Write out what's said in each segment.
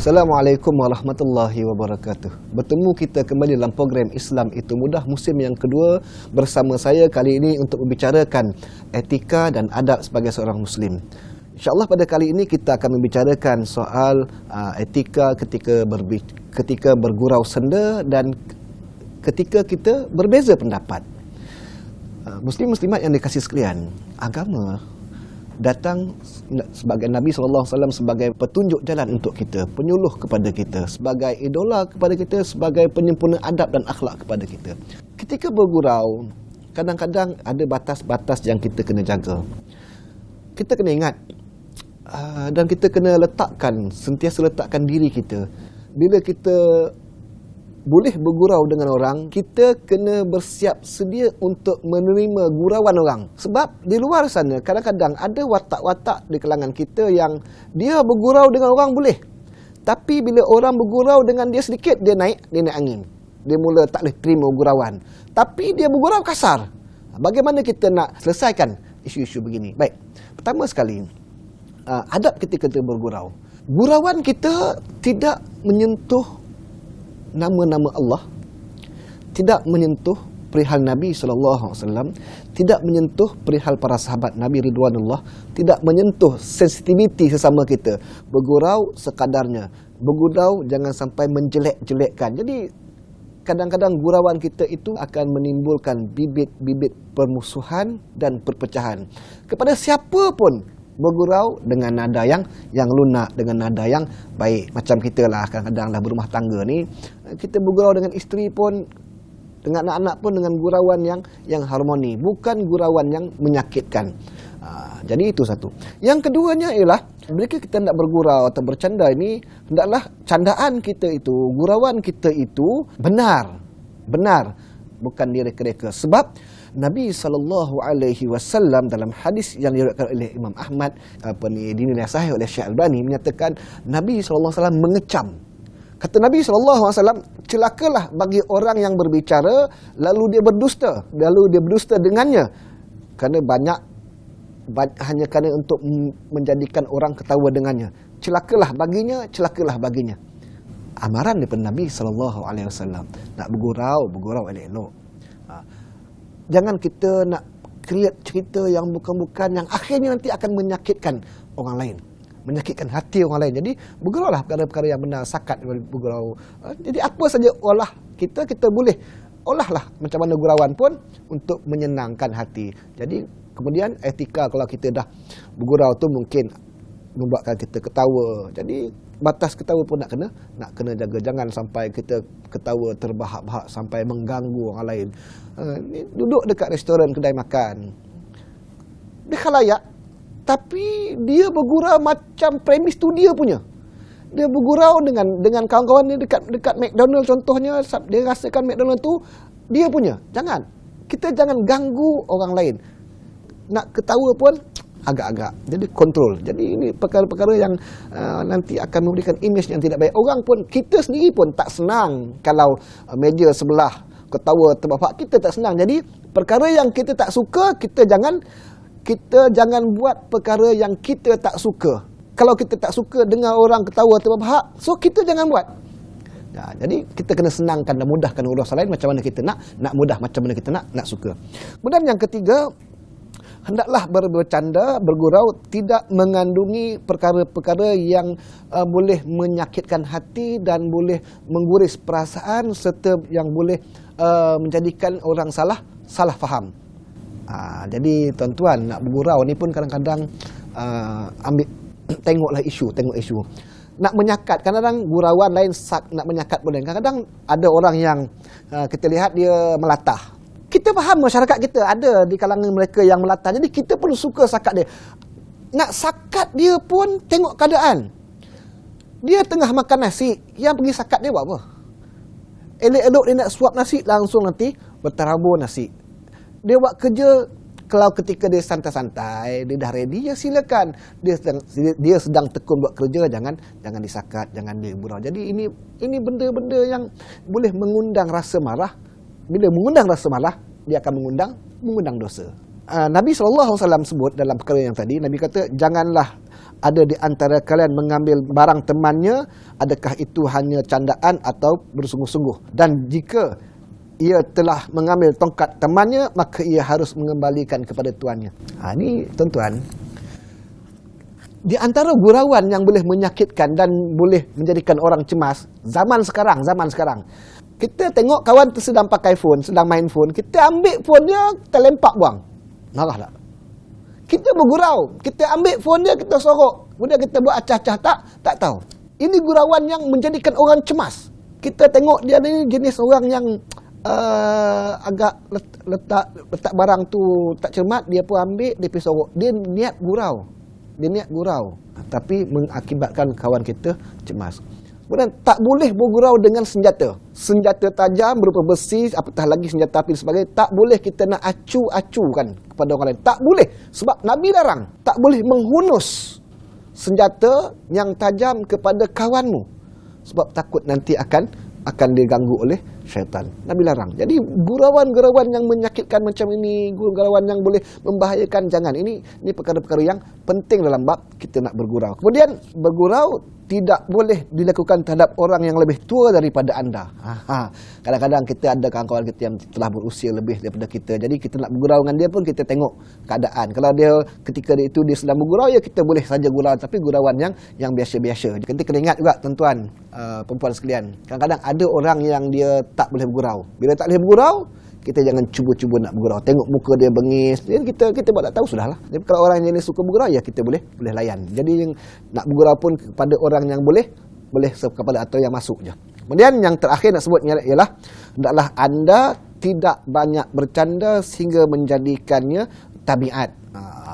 Assalamualaikum warahmatullahi wabarakatuh. Bertemu kita kembali dalam program Islam Itu Mudah musim yang kedua bersama saya kali ini untuk membicarakan etika dan adab sebagai seorang Muslim. InsyaAllah pada kali ini kita akan membicarakan soal etika ketika bergurau senda dan ketika kita berbeza pendapat. Muslim-muslimat yang dikasihi sekalian, agama datang sebagai Nabi SAW sebagai petunjuk jalan untuk kita, penyuluh kepada kita, sebagai idola kepada kita, sebagai penyempurna adab dan akhlak kepada kita. Ketika bergurau, kadang-kadang ada batas-batas yang kita kena jaga. Kita kena ingat dan kita kena sentiasa letakkan diri kita. Bila kita boleh bergurau dengan orang, kita kena bersiap sedia untuk menerima gurauan orang. Sebab di luar sana kadang-kadang ada watak-watak di kalangan kita yang dia bergurau dengan orang boleh, tapi bila orang bergurau dengan dia sedikit, dia naik angin. Dia mula tak boleh terima gurauan, tapi dia bergurau kasar. Bagaimana kita nak selesaikan isu-isu begini? Baik, pertama sekali, adab ketika kita bergurau. Gurauan kita tidak menyentuh nama-nama Allah, tidak menyentuh perihal Nabi SAW, tidak menyentuh perihal para sahabat Nabi Ridwanullah, tidak menyentuh sensitiviti sesama kita. Bergurau sekadarnya, bergurau jangan sampai menjelek-jelekkan. Jadi kadang-kadang gurauan kita itu akan menimbulkan bibit-bibit permusuhan dan perpecahan. Kepada siapa pun bergurau dengan nada yang lunak, dengan nada yang baik. Macam kita lah kadang-kadang dah berumah tangga ni, kita bergurau dengan isteri pun, dengan anak-anak pun dengan gurauan yang harmoni, bukan gurauan yang menyakitkan. Jadi itu satu. Yang keduanya ialah bila kita nak bergurau atau bercanda ini, hendaklah candaan kita itu, gurauan kita itu benar, bukan direka-reka. Sebab Nabi SAW dalam hadis yang diriwayatkan oleh Imam Ahmad dinilai sahih oleh Syekh Albani, menyatakan Nabi SAW mengecam. Kata Nabi SAW, celakalah bagi orang yang berbicara lalu dia berdusta dengannya, kerana hanya kerana untuk menjadikan orang ketawa dengannya. Celakalah baginya. Amaran daripada Nabi SAW. Nak bergurau elok-elok. Jangan kita nak create cerita yang bukan-bukan, yang akhirnya nanti akan menyakitkan orang lain, menyakitkan hati orang lain. Jadi berguraulah perkara-perkara yang benar, sakat bergurau. Jadi apa saja olah kita boleh olahlah macam mana gurauan pun untuk menyenangkan hati. Jadi kemudian etika, kalau kita dah bergurau tu mungkin membuatkan kita ketawa. Jadi batas ketawa pun nak kena jaga. Jangan sampai kita ketawa terbahak-bahak sampai mengganggu orang lain. Ni duduk dekat restoran, kedai makan, dia khalayak, tapi dia bergurau macam premis tu dia punya. Dia bergurau dengan kawan-kawan dia dekat McDonald contohnya. Dia rasakan McDonald tu dia punya. Kita jangan ganggu orang lain. Nak ketawa pun agak-agak. Jadi kontrol. Jadi ini perkara-perkara yang nanti akan memberikan imej yang tidak baik. Orang pun, kita sendiri pun tak senang kalau meja sebelah ketawa terbahak, kita tak senang. Jadi perkara yang kita tak suka, kita jangan buat perkara yang kita tak suka. Kalau kita tak suka dengar orang ketawa terbahak, so kita jangan buat. Jadi kita kena senangkan dan mudahkan urusan lain macam mana kita nak mudah, macam mana kita nak suka. Kemudian yang ketiga, hendaklah bercanda, bergurau tidak mengandungi perkara-perkara yang boleh menyakitkan hati dan boleh mengguris perasaan, serta yang boleh menjadikan orang salah faham. Jadi tuan-tuan, nak bergurau ni pun kadang-kadang tengok isu. Nak menyakat, kadang-kadang gurauan lain nak menyakat pun lain. Kadang-kadang ada orang yang kita lihat dia melatah. Kita faham masyarakat kita ada di kalangan mereka yang melatah. Jadi kita pun suka sakat dia. Nak sakat dia pun tengok keadaan. Dia tengah makan nasi, yang pergi sakat dia buat apa? Elok-elok dia nak suap nasi, langsung nanti berterabur nasi. Dia buat kerja, kalau ketika dia santai-santai, dia dah ready, ya silakan. Dia sedang tekun buat kerja, jangan disakat, jangan diburau. Jadi ini benda-benda yang boleh mengundang rasa marah. Bila mengundang rasa marah, dia akan mengundang dosa. Nabi SAW sebut dalam perkara yang tadi, Nabi kata, janganlah ada di antara kalian mengambil barang temannya, adakah itu hanya candaan atau bersungguh-sungguh. Dan jika ia telah mengambil tongkat temannya, maka ia harus mengembalikan kepada tuannya. Ini tuan-tuan, di antara gurauan yang boleh menyakitkan dan boleh menjadikan orang cemas zaman sekarang. Kita tengok kawan sedang pakai phone, sedang main phone, kita ambil phone dia, kita lempak buang. Marah tak? Kita bergurau, kita ambil phone dia, kita sorok. Kemudian kita buat acah-acah, tak tahu. Ini gurauan yang menjadikan orang cemas. Kita tengok dia ni jenis orang yang agak letak barang tu tak cermat, dia pun ambil, dia pergi sorok. Dia niat gurau. Tapi mengakibatkan kawan kita cemas. Kemudian tak boleh bergurau dengan senjata tajam berupa besi, apatah lagi senjata api dan sebagainya. Tak boleh kita nak acu-acukan kepada orang lain. Tak boleh, sebab Nabi larang. Tak boleh menghunus senjata yang tajam kepada kawanmu, sebab takut nanti akan diganggu oleh syaitan. Nabi larang. Jadi gurauan-gurauan yang menyakitkan macam ini, gurauan yang boleh membahayakan, jangan. Ini perkara-perkara yang penting dalam bab kita nak bergurau. Kemudian bergurau tidak boleh dilakukan terhadap orang yang lebih tua daripada anda. Kadang-kadang kita ada kawan-kawan kita yang telah berusia lebih daripada kita. Jadi kita nak bergurau dengan dia pun kita tengok keadaan. Kalau dia ketika dia sedang bergurau, ya kita boleh saja gurau, tapi gurauan yang biasa-biasa. Kita kena ingat juga tuan-tuan, perempuan sekalian. Kadang-kadang ada orang yang dia tak boleh bergurau. Bila tak boleh bergurau, kita jangan cuba-cuba nak bergurau. Tengok muka dia bengis, jadi kita buat tak tahu sudahlah. Jadi kalau orang yang suka bergurau, ya kita boleh layan. Jadi yang nak bergurau pun kepada orang yang boleh kepada atau yang masuk je. Kemudian yang terakhir nak sebut ialah hendaklah anda tidak banyak bercanda sehingga menjadikannya tabiat.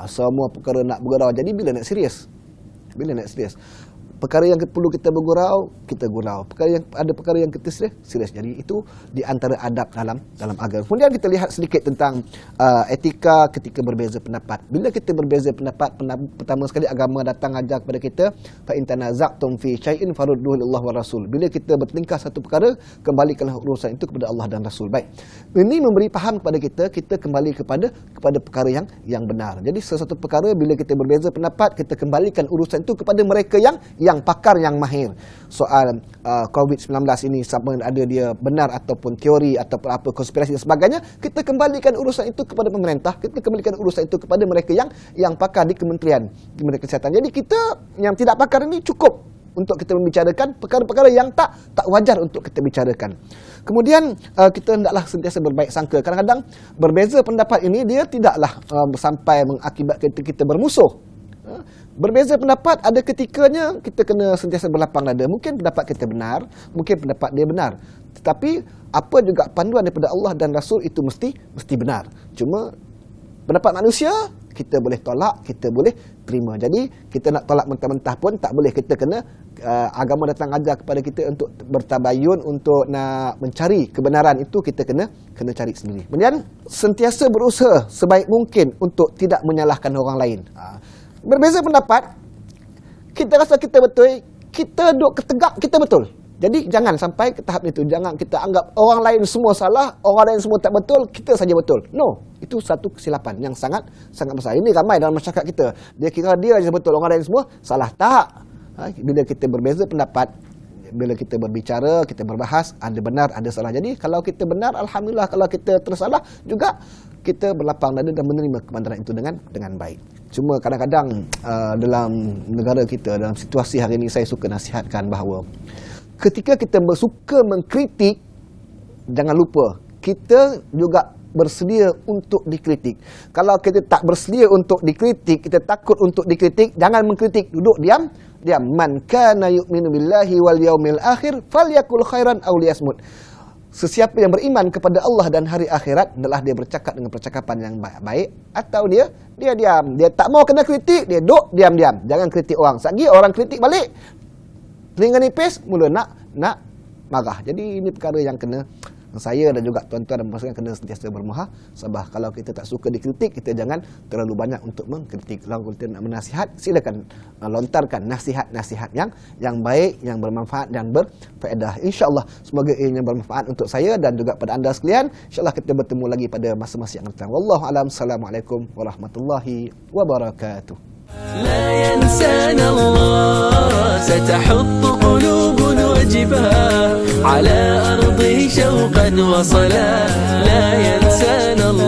Semua perkara nak bergurau. Jadi bila nak serius? Perkara yang perlu kita bergurau, kita gurau. Perkara yang kita serius. Jadi itu di antara adab dalam agama. Kemudian kita lihat sedikit tentang etika ketika berbeza pendapat. Bila kita berbeza pendapat, pertama sekali agama datang ajar kepada kita, fa in tanaza'tum fi syai'in farudduhu lillahi wa rasul. Bila kita bertengkar satu perkara, kembalikanlah urusan itu kepada Allah dan Rasul. Baik. Ini memberi faham kepada kita kembali kepada perkara yang benar. Jadi sesuatu perkara bila kita berbeza pendapat, kita kembalikan urusan itu kepada mereka yang pakar, yang mahir. Soal COVID-19 ini, sama ada dia benar ataupun teori ataupun apa konspirasi dan sebagainya, kita kembalikan urusan itu kepada pemerintah, kita kembalikan urusan itu kepada mereka yang pakar di Kementerian Kesihatan. Jadi kita yang tidak pakar ini cukup untuk kita membicarakan perkara-perkara yang tak wajar untuk kita bicarakan. Kemudian kita hendaklah sentiasa berbaik sangka. Kadang-kadang berbeza pendapat ini dia tidaklah sampai mengakibatkan kita bermusuh. Berbeza pendapat, ada ketikanya kita kena sentiasa berlapang dada. Mungkin pendapat kita benar, mungkin pendapat dia benar. Tetapi apa juga panduan daripada Allah dan Rasul itu mesti benar. Cuma pendapat manusia kita boleh tolak, kita boleh terima. Jadi kita nak tolak mentah-mentah pun tak boleh. Kita kena agama datang ajar kepada kita untuk bertabayun, untuk nak mencari kebenaran itu kita kena cari sendiri. Kemudian sentiasa berusaha sebaik mungkin untuk tidak menyalahkan orang lain. Berbeza pendapat, kita rasa kita betul, kita duduk ketegak kita betul. Jadi jangan sampai ke tahap itu. Jangan kita anggap orang lain semua salah, orang lain semua tak betul, kita saja betul. No, itu satu kesilapan yang sangat besar. Ini ramai dalam masyarakat kita. Dia kira dia saja betul, orang lain semua salah. Tak. Bila kita berbeza pendapat, bila kita berbicara, kita berbahas, ada benar, ada salah. Jadi kalau kita benar, alhamdulillah. Kalau kita tersalah juga, kita berlapang dada dan menerima kebenaran itu dengan baik. Cuma kadang-kadang dalam negara kita, dalam situasi hari ini, saya suka nasihatkan bahawa ketika kita suka mengkritik, jangan lupa kita juga bersedia untuk dikritik. Kalau kita tak bersedia untuk dikritik, kita takut untuk dikritik, jangan mengkritik, duduk diam. Man kana yu'minu billahi wal yaumil akhir falyakul khairan aw liyasmut. Sesiapa yang beriman kepada Allah dan hari akhirat, adalah dia bercakap dengan percakapan yang baik, atau dia diam. Dia tak mau kena kritik, dia duduk diam-diam. Jangan kritik orang. Sagi orang kritik balik, telinga nipis, mula nak marah. Jadi ini perkara yang kena saya dan juga tuan-tuan dan puan-puan kena sentiasa bermuhasabah. Kalau kita tak suka dikritik, kita jangan terlalu banyak untuk mengkritik. Kalau kita nak menasihat, silakan lontarkan nasihat-nasihat yang baik, yang bermanfaat dan berfaedah. InsyaAllah semoga ianya bermanfaat untuk saya dan juga pada anda sekalian. InsyaAllah kita bertemu lagi pada masa-masa yang akan datang. Wallahu alam. Assalamualaikum warahmatullahi wabarakatuh. لا ينسانا الله ستحط قلوب وجباه على أرضه شوقا وصلاة لا ينسانا الله